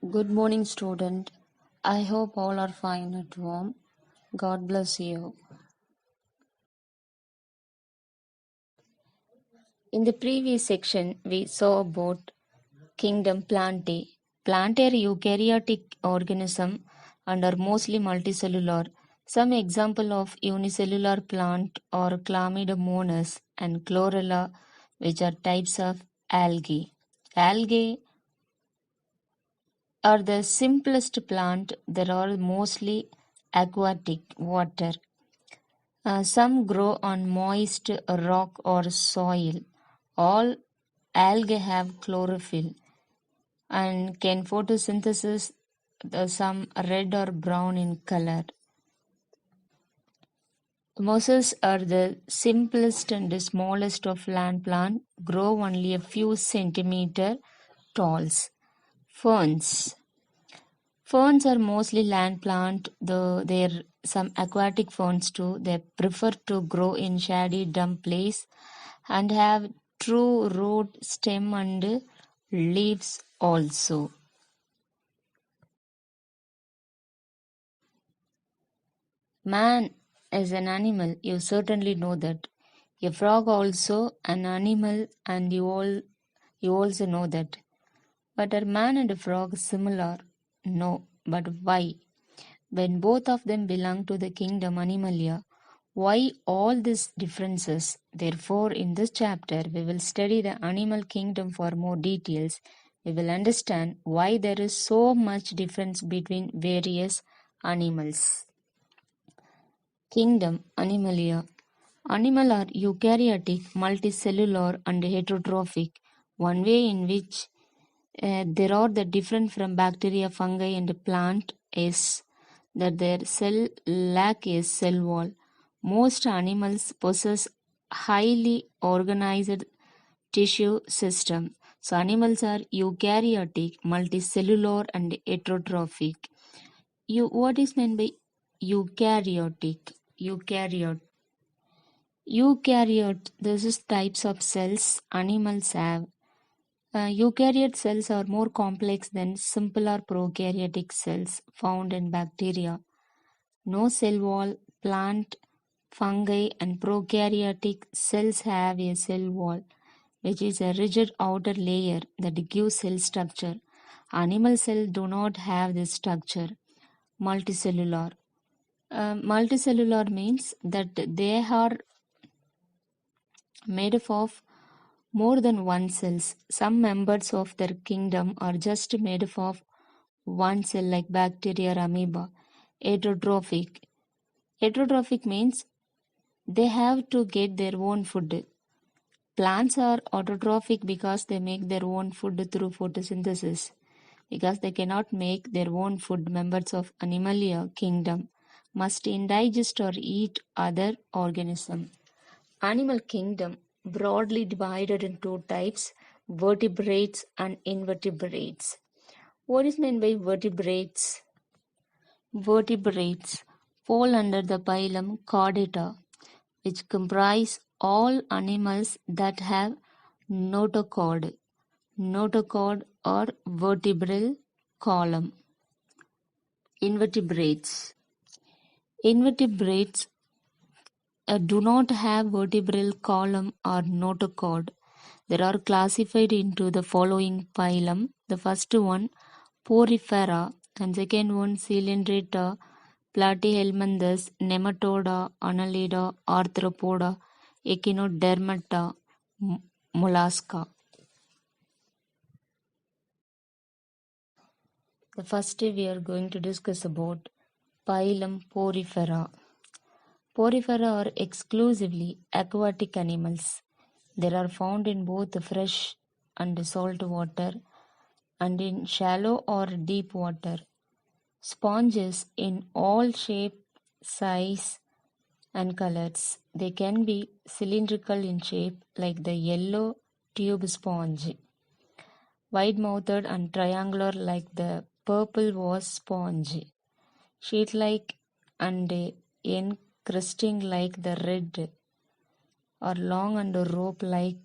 Good morning, student. I hope all are fine at home. God bless you. In the previous section, we saw about kingdom Plantae. Plantae are eukaryotic organism and are mostly multicellular. Some example of unicellular plant are Chlamydomonas and Chlorella, which are types of algae. Algae are the simplest plant that are mostly aquatic water. Some grow on moist rock or soil. All algae have chlorophyll and can photosynthesis, some red or brown in color. Mosses are the simplest and the smallest of land plant, grow only a few centimeter talls. Ferns. Ferns are mostly land plant, though there are some aquatic ferns too. They prefer to grow in shady damp place and have true root, stem and leaves also. Man is an animal, you certainly know that. A frog also an animal and you also know that. But are man and a frog similar? No. But why? When both of them belong to the kingdom Animalia, why all these differences? Therefore, in this chapter, we will study the animal kingdom for more details. We will understand why there is so much difference between various animals. Kingdom Animalia. Animal are eukaryotic, multicellular, and heterotrophic. One way in which there are the different from bacteria, fungi, and plant is that their cell lack a cell wall. Most animals possess highly organized tissue system. So animals are eukaryotic, multicellular, and heterotrophic. What is meant by eukaryotic? Eukaryote. This is types of cells animals have. Eukaryote cells are more complex than simpler prokaryotic cells found in bacteria. No cell wall, plant, fungi, and prokaryotic cells have a cell wall, which is a rigid outer layer that gives cell structure. Animal cells do not have this structure. Multicellular. Multicellular means that they are made up of more than one cells. Some members of their kingdom are just made up of one cell like bacteria or amoeba. Heterotrophic. Heterotrophic means they have to get their own food. Plants are autotrophic because they make their own food through photosynthesis. Because they cannot make their own food, members of Animalia kingdom must indigest or eat other organism. Animal kingdom broadly divided into two types, vertebrates and invertebrates. What is meant by vertebrates? Vertebrates fall under the phylum Chordata, which comprise all animals that have notochord or vertebral column. Invertebrates. Invertebrates do not have vertebral column or notochord. They are classified into the following phylum. The first one, Porifera, and second one, Coelenterata, Platyhelminthes, Nematoda, Annelida, Arthropoda, Echinodermata, Mollusca. The first we are going to discuss about phylum Porifera. Porifera are exclusively aquatic animals. They are found in both fresh and salt water and in shallow or deep water. Sponges in all shape, size and colors. They can be cylindrical in shape like the yellow tube sponge, wide-mouthed and triangular like the purple vase sponge, sheet-like and encrusting like the red, or long and rope like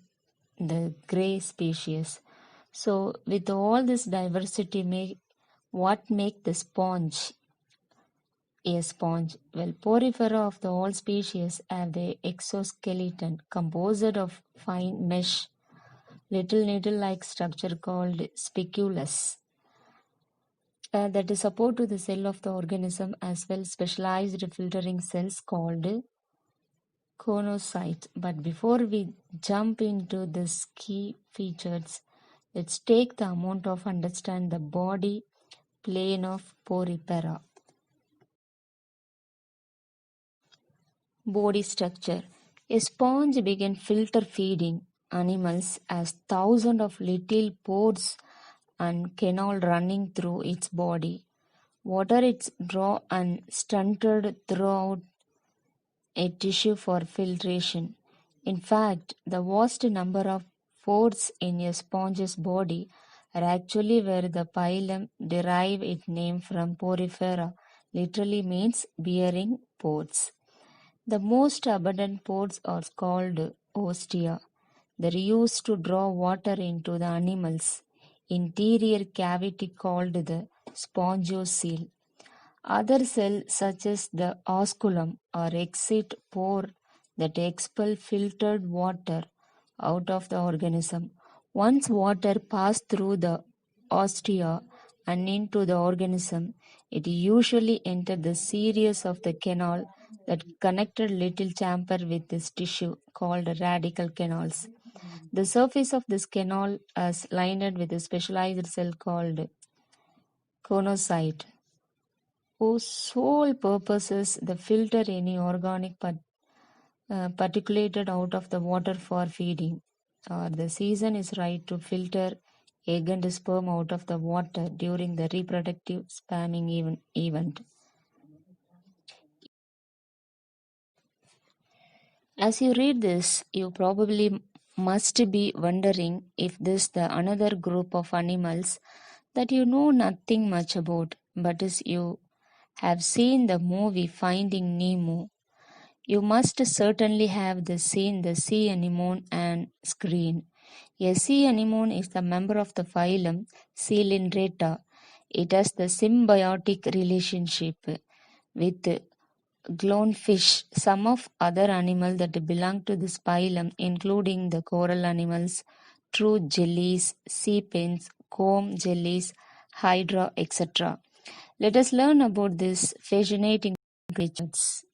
the gray species. So with all this diversity What makes the sponge a sponge? Well, Porifera of the all species have the exoskeleton composed of fine mesh, little needle-like structure called spicules that is support to the cell of the organism as well specialized filtering cells called conocytes. But before we jump into these key features, let's take the amount of understand the body plane of Porifera. Body structure. A sponge began filter feeding animals as thousands of little pores and canal running through its body. Water is drawn and stunted throughout a tissue for filtration. In fact, the vast number of pores in a sponge's body are actually where the phylum derive its name from. Porifera literally means bearing pores. The most abundant pores are called ostia. They are used to draw water into the animal's interior cavity called the spongiocele. Other cells such as the osculum or exit pore that expel filtered water out of the organism. Once water passes through the ostia and into the organism, it usually enters the series of the canal that connected little chamber with this tissue called radical canals. The surface of this canal is lined with a specialized cell called conocyte, whose sole purpose is to filter any organic particulated out of the water for feeding. Or the season is right to filter egg and sperm out of the water during the reproductive spamming event. As you read this, you probably must be wondering if this the another group of animals that you know nothing much about, but as you have seen the movie Finding Nemo, you must certainly have seen the sea anemone on screen. A sea anemone is the member of the phylum Coelenterata. It has the symbiotic relationship with clownfish, some of other animals that belong to this phylum, including the coral animals, true jellies, sea pens, comb jellies, hydra, etc. Let us learn about these fascinating creatures.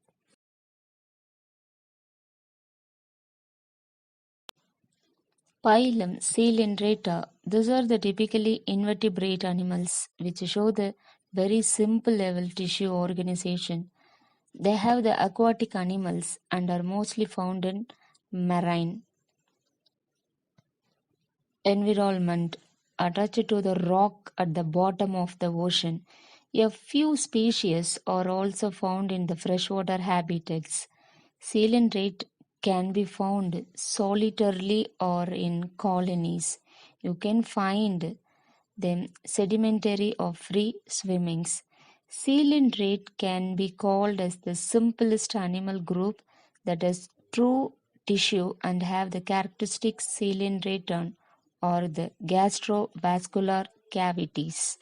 Phylum Coelenterata. These are the typically invertebrate animals which show the very simple level tissue organization. They have the aquatic animals and are mostly found in marine environment attached to the rock at the bottom of the ocean. A few species are also found in the freshwater habitats. Coelenterate can be found solitarily or in colonies. You can find them sedimentary or free swimmings. Coelenterate can be called as the simplest animal group that has true tissue and have the characteristic coelenterate or the gastrovascular cavities.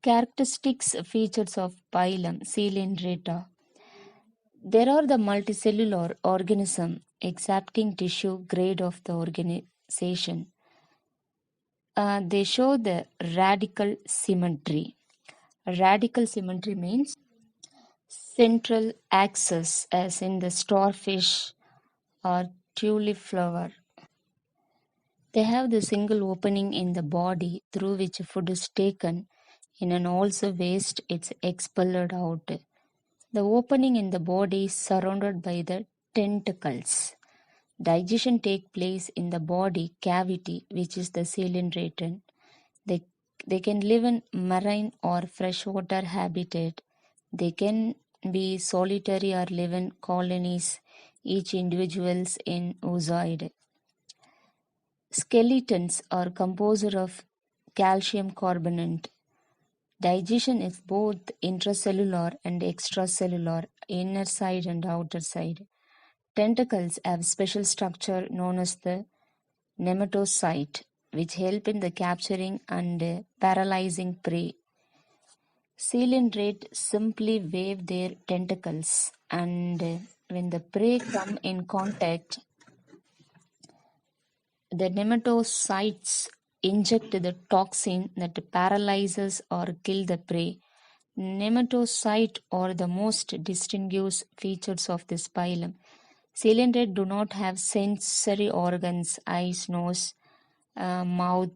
Characteristics features of phylum Coelenterata. There are the multicellular organism accepting tissue grade of the organization. They show the radical symmetry. Radical symmetry means central axis as in the starfish or tulip flower. They have the single opening in the body through which food is taken in and also waste is expelled out. The opening in the body is surrounded by the tentacles. Digestion takes place in the body cavity, which is the coelenterate. They, they can live in marine or freshwater habitat. They can be solitary or live in colonies, each individuals in oozoid. Skeletons are composed of calcium carbonate. Digestion is both intracellular and extracellular, inner side and outer side. Tentacles have special structure known as the nematocyte, which help in the capturing and paralyzing prey. Coelenterate simply wave their tentacles, and when the prey come in contact, the nematocytes inject the toxin that paralyzes or kill the prey. Nematocyte are the most distinguished features of this phylum. Coelenterate do not have sensory organs, eyes, nose, mouth,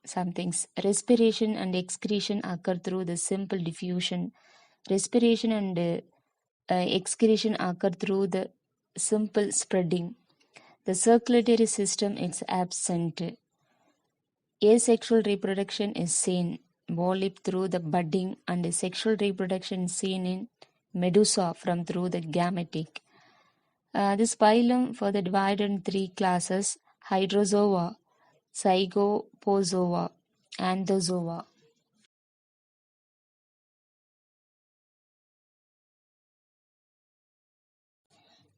some things. Respiration and excretion occur through the simple diffusion. Respiration and excretion occur through the simple spreading. The circulatory system is absent. Asexual reproduction is seen polyp through the budding, and sexual reproduction is seen in medusa from through the gametic. This phylum further divided in three classes: Hydrozoa, Zygopozoa, Anthozoa.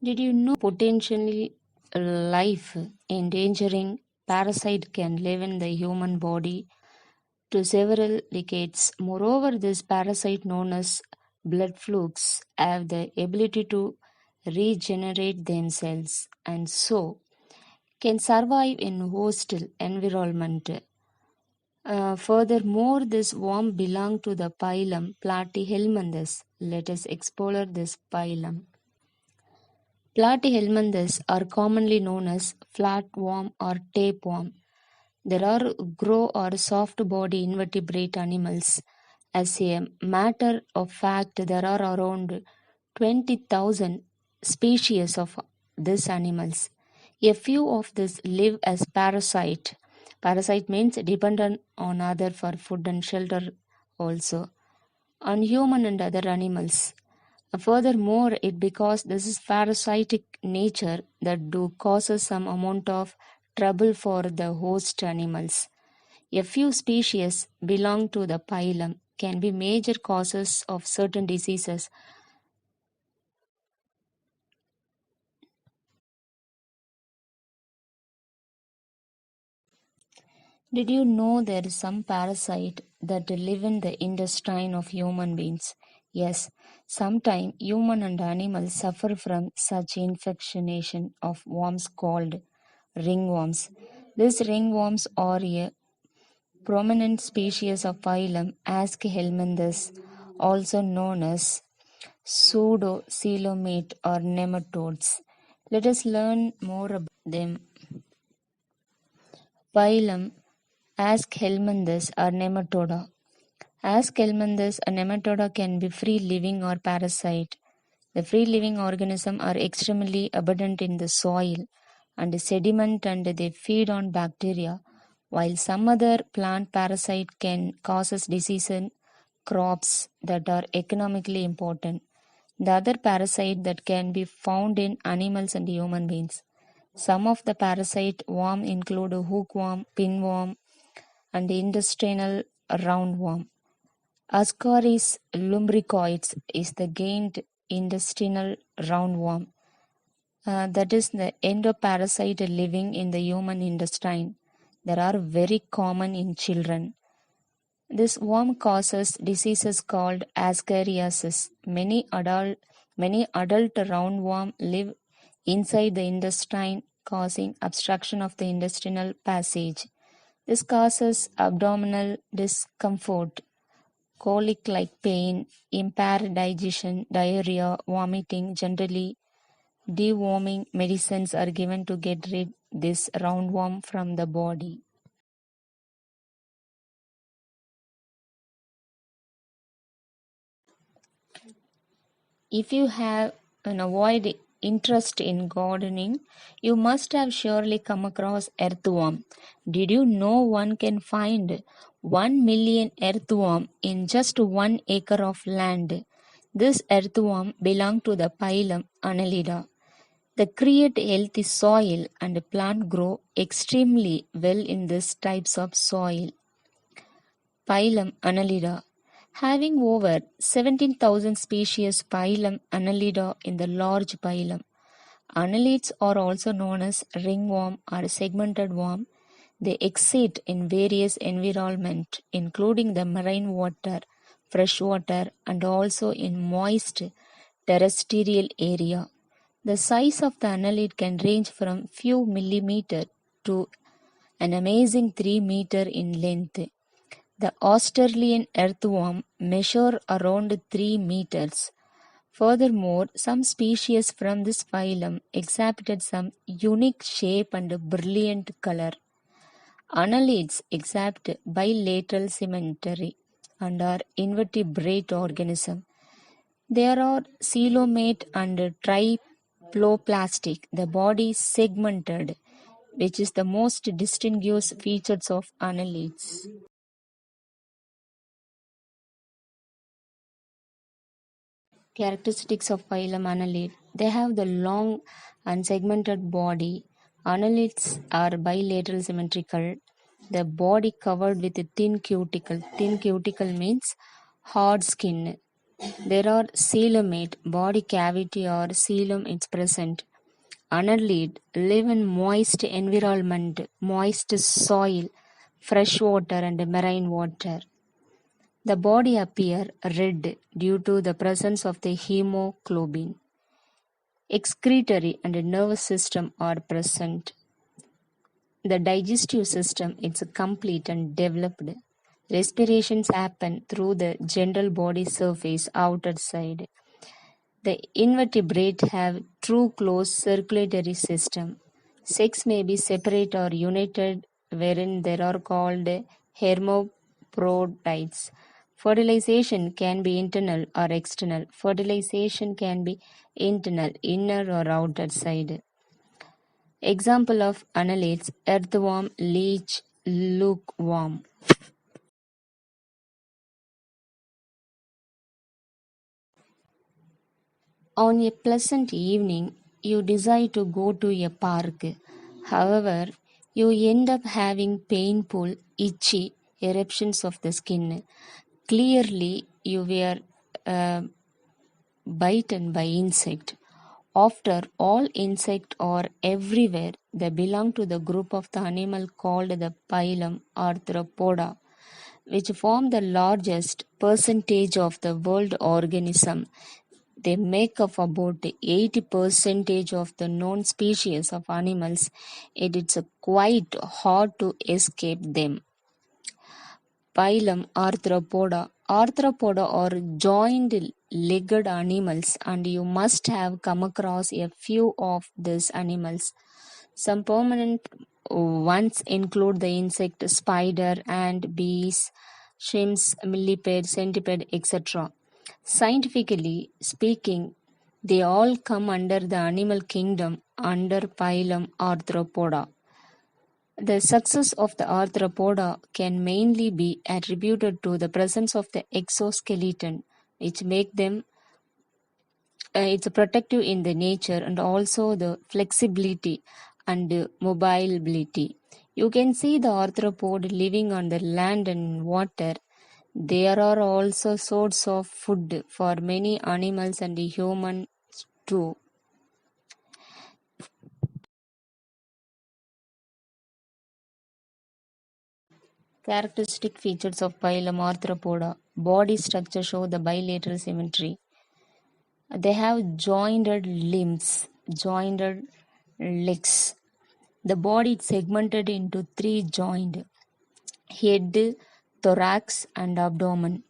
Did you know potentially life endangering parasite can live in the human body to several decades? Moreover, this parasite known as blood flukes have the ability to regenerate themselves and so can survive in hostile environment. Furthermore, this worm belongs to the phylum Platyhelminthes. Let us explore this phylum. Platyhelminthes are commonly known as flatworm or tapeworm. There are grow or soft-body invertebrate animals. As a matter of fact, there are around 20,000 species of these animals. A few of these live as parasite. Parasite means dependent on other for food and shelter also, on human and other animals. Furthermore, it because this is parasitic nature that do causes some amount of trouble for the host animals. A few species belong to the phylum can be major causes of certain diseases. Did you know there is some parasite that live in the intestine of human beings? Yes, sometimes human and animals suffer from such infection of worms called ringworms. These ringworms are a prominent species of phylum Aschelminthus, also known as pseudocoelomate or nematodes. Let us learn more about them. Phylum Aschelminthus or Nematoda. Aschelminthus, a nematoda can be free-living or parasite. The free-living organisms are extremely abundant in the soil and sediment, and they feed on bacteria, while some other plant parasite can cause disease in crops that are economically important. The other parasite that can be found in animals and human beings. Some of the parasite worm include hookworm, pinworm, and intestinal roundworm. Ascaris lumbricoides is the gained intestinal roundworm, that is the endoparasite living in the human intestine. They are very common in children. This worm causes diseases called ascariasis. Many adult roundworm live inside the intestine, causing obstruction of the intestinal passage. This causes abdominal discomfort, colic-like pain, impaired digestion, diarrhea, vomiting. Generally, deworming medicines are given to get rid this roundworm from the body. If you have an avoid interest in gardening, you must have surely come across earthworm. Did you know one can find 1 million earthworm in just 1 acre of land? This earthworm belong to the phylum Annelida. They create healthy soil and plant grow extremely well in these types of soil. Phylum Annelida. Having over 17,000 species phylum Annelida in the large phylum. Annelids are also known as ringworm or segmented worm. They exist in various environments, including the marine water, freshwater, and also in moist terrestrial area. The size of the annelid can range from few millimeter to an amazing 3 meter in length. The Australian earthworm measure around 3 meters. Furthermore, some species from this phylum exhibited some unique shape and brilliant color. Annelids exhibit bilateral symmetry and are invertebrate organisms. There are coelomate and triploplastic. The body is segmented, which is the most distinguished features of annelids. Characteristics of phylum Annelid. They have the long and segmented body. Annelids are bilateral symmetrical. The body covered with a thin cuticle. Thin cuticle means hard skin. There are coelomate, body cavity or coelom is present. Annelid live in moist environment, moist soil, fresh water and marine water. The body appear red due to the presence of the hemoglobin. Excretory and nervous system are present. The digestive system is complete and developed. Respirations happen through the general body surface outer side. The invertebrate have true closed circulatory system. Sex may be separate or united, wherein there are called hermaphrodites. Fertilization can be internal or external. Fertilization can be internal, inner or outer side. Example of annelids: earthworm, leech, lukeworm. On a pleasant evening, you decide to go to a park. However, you end up having painful, itchy eruptions of the skin. Clearly, you were uh, bitten by insect. After all, insects are everywhere. They belong to the group of the animal called the phylum Arthropoda, which form the largest percentage of the world organism. They make up about 80% of the known species of animals. It's quite hard to escape them. Phylum Arthropoda. Arthropoda are joint-legged animals, and you must have come across a few of these animals. Some permanent ones include the insect spider, ant, bees, shrimps, millipede, centipede, etc. Scientifically speaking, they all come under the animal kingdom under phylum Arthropoda. The success of the arthropoda can mainly be attributed to the presence of the exoskeleton, which make them it's protective in the nature, and also the flexibility and mobility. You can see the arthropod living on the land and water. There are also sorts of food for many animals and humans too. Characteristic features of phylum Arthropoda. Body structure show the bilateral symmetry. They have jointed limbs, jointed legs. The body is segmented into three joints: head, thorax, and abdomen.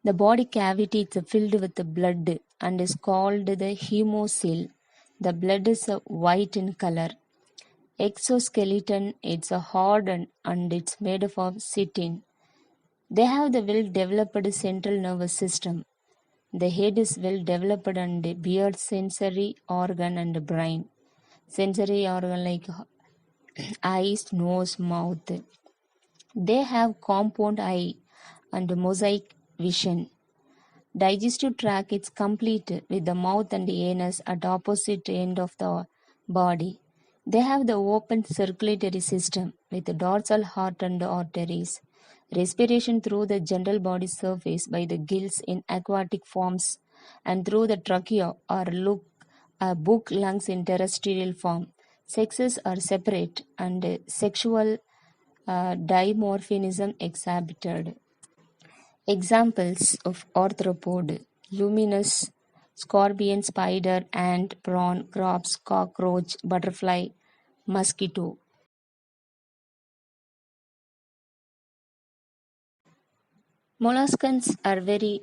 The body cavity is filled with blood and is called the hemocoel. The blood is white in color. Exoskeleton is hard and it's made up of chitin. They have the well-developed central nervous system. The head is well developed and bears sensory organ and brain. Sensory organ like eyes, nose, mouth. They have compound eye and mosaic vision. Digestive tract is complete with the mouth and anus at opposite end of the body. They have the open circulatory system with the dorsal heart and arteries. Respiration through the general body surface by the gills in aquatic forms and through the trachea or book lungs in terrestrial form. Sexes are separate and sexual dimorphism exhibited. Examples of arthropod: luminous, scorpion, spider, ant, prawn, crabs, cockroach, butterfly, mosquito. Molluscans are very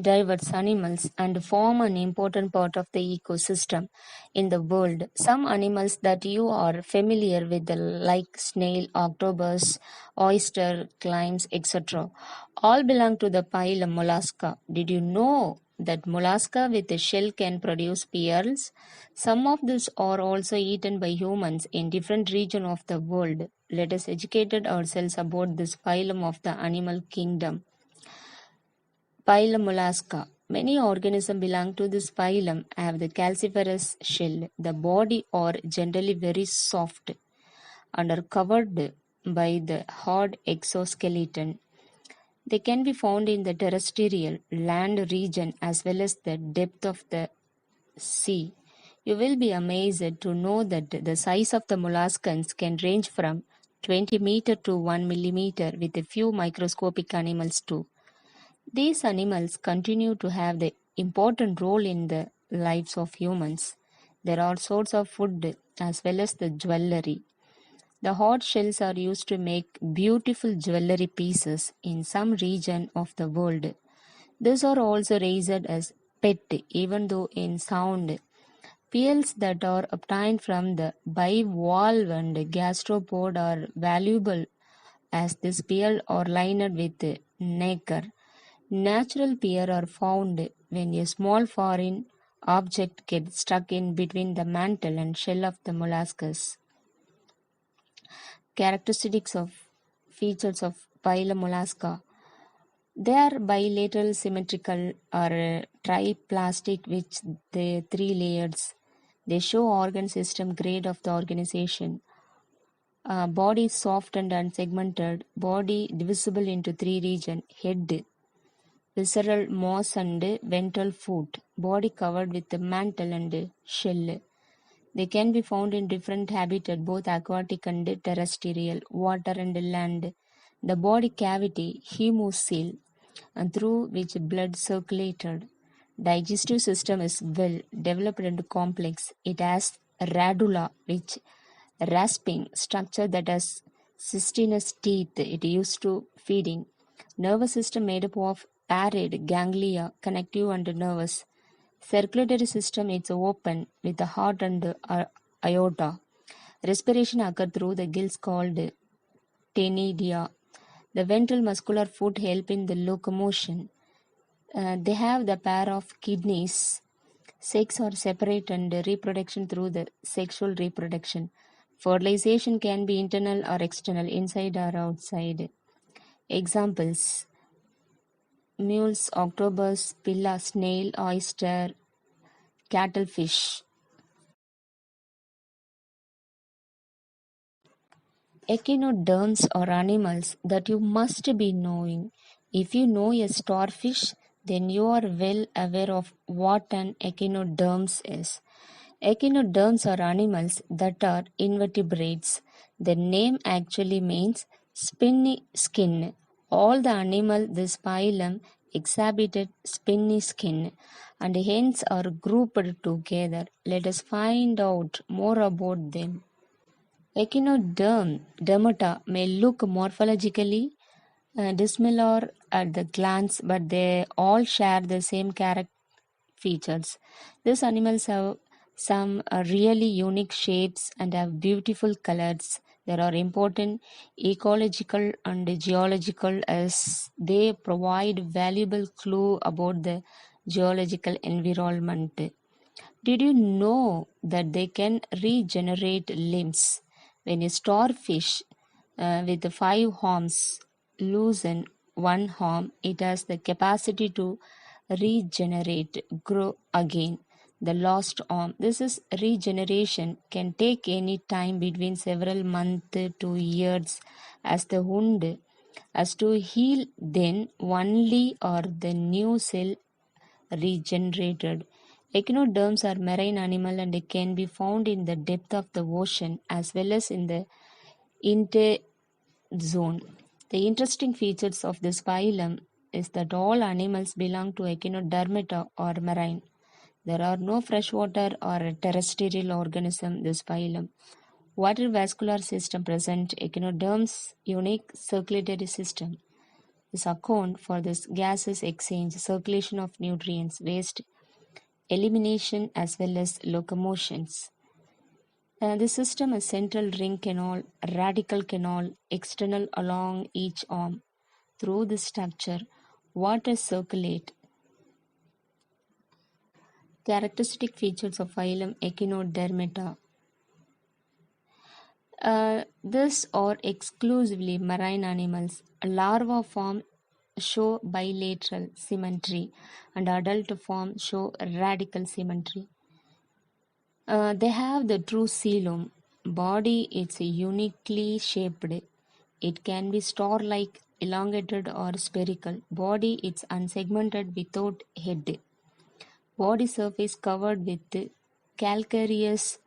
diverse animals and form an important part of the ecosystem in the world. Some animals that you are familiar with, like snail, octopus, oyster, clams, etc., all belong to the phylum Mollusca. Did you know that mollusca with a shell can produce pearls? Some of these are also eaten by humans in different regions of the world. Let us educate ourselves about this phylum of the animal kingdom. Phylum Mollusca. Many organisms belong to this phylum have the calciferous shell. The body are generally very soft and are covered by the hard exoskeleton. They can be found in the terrestrial land region as well as the depth of the sea. You will be amazed to know that the size of the molluscans can range from 20 meter to 1 millimeter with a few microscopic animals too. These animals continue to have the important role in the lives of humans. There are sorts of food as well as the jewelry. The hard shells are used to make beautiful jewelry pieces in some region of the world. These are also raised as pet, even though in sound. Pearls that are obtained from the bivalve and gastropod are valuable as this pearl are lined with nacre. Natural pear are found when a small foreign object gets stuck in between the mantle and shell of the molluscus. Characteristics of features of Phylum Mollusca. They are bilateral, symmetrical, or triplastic with the three layers. They show organ system grade of the organization. Body soft and unsegmented. Body divisible into three regions. Head, visceral mass and ventral foot, body covered with a mantle and shell. They can be found in different habitats, both aquatic and terrestrial, water and land. The body cavity, hemocoel, and through which blood circulated. Digestive system is well developed and complex. It has radula, which rasping structure that has cystinous teeth it used to feeding. Nervous system made up of parade, ganglia, connective and nervous. Circulatory system is open with the heart and aorta. Respiration occurs through the gills called tenidia. The ventral muscular foot help in the locomotion. They have the pair of kidneys. Sex are separate and reproduction through the sexual reproduction. Fertilization can be internal or external, inside or outside. Examples: mules, octopus, pilla, snail, oyster, cuttlefish. Echinoderms are animals that you must be knowing. If you know a starfish, then you are well aware of what an echinoderms is. Echinoderms are animals that are invertebrates. The name actually means spiny skin. All the animals this phylum exhibited spiny skin and hence are grouped together. Let us find out more about them. Echinodermata may look morphologically dissimilar at the glance, but they all share the same character features. These animals have some really unique shapes and have beautiful colors. There are important ecological and geological as they provide valuable clue about the geological environment. Did you know that they can regenerate limbs? When a starfish with five arms loosen one arm, it has the capacity to regenerate, grow again. The lost arm. This is regeneration can take any time between several months to years as the wound as to heal, then only are the new cell regenerated. Echinoderms are marine animal and can be found in the depth of the ocean as well as in the interzone. The interesting features of this phylum is that all animals belong to Echinodermata or marine. There are no freshwater or terrestrial organisms in this phylum. Water vascular system present echinoderms unique circulatory system. This account for this gases exchange, circulation of nutrients, waste elimination as well as locomotions. The system is central ring canal, radical canal, external along each arm. Through this structure, water circulate. Characteristic features of phylum Echinodermata. This are exclusively marine animals. Larva form show bilateral symmetry and adult form show radical symmetry. They have the true coelom. Body is uniquely shaped. It can be star-like, elongated or spherical. Body is unsegmented without head. Body surface covered with calcareous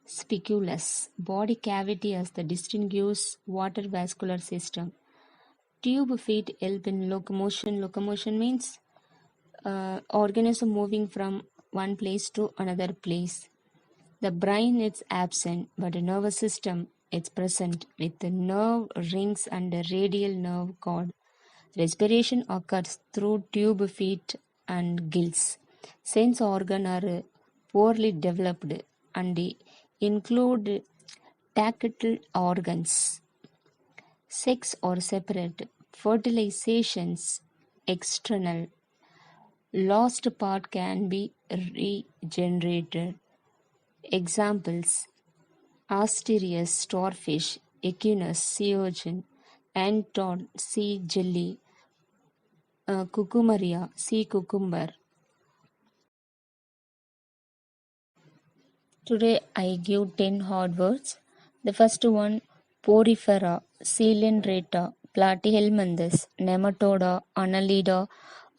spicules. Body cavity as the distinguishes water vascular system. Tube feet help in locomotion. Locomotion means organism moving from one place to another place. The brain is absent, but the nervous system is present with the nerve rings and the radial nerve cord. Respiration occurs through tube feet and gills. Sense organs are poorly developed and include tactile organs. Sex or separate. Fertilizations external. Lost part can be regenerated. Examples: Asterias starfish, Echinus sea urchin, Anton sea jelly, Cucumaria sea cucumber. Today I give 10 hard words. The first one: Porifera, Coelenterata, Platyhelminthes, Nematoda, Annelida,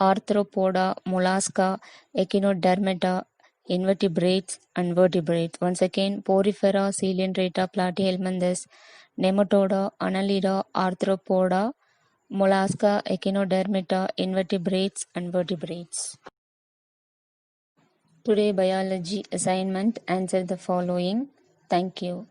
Arthropoda, Mollusca, Echinodermata, invertebrates and vertebrates. Once again: Porifera, Coelenterata, Platyhelminthes, Nematoda, Annelida, Arthropoda, Mollusca, Echinodermata, invertebrates and vertebrates. Today biology assignment: answer the following. Thank you.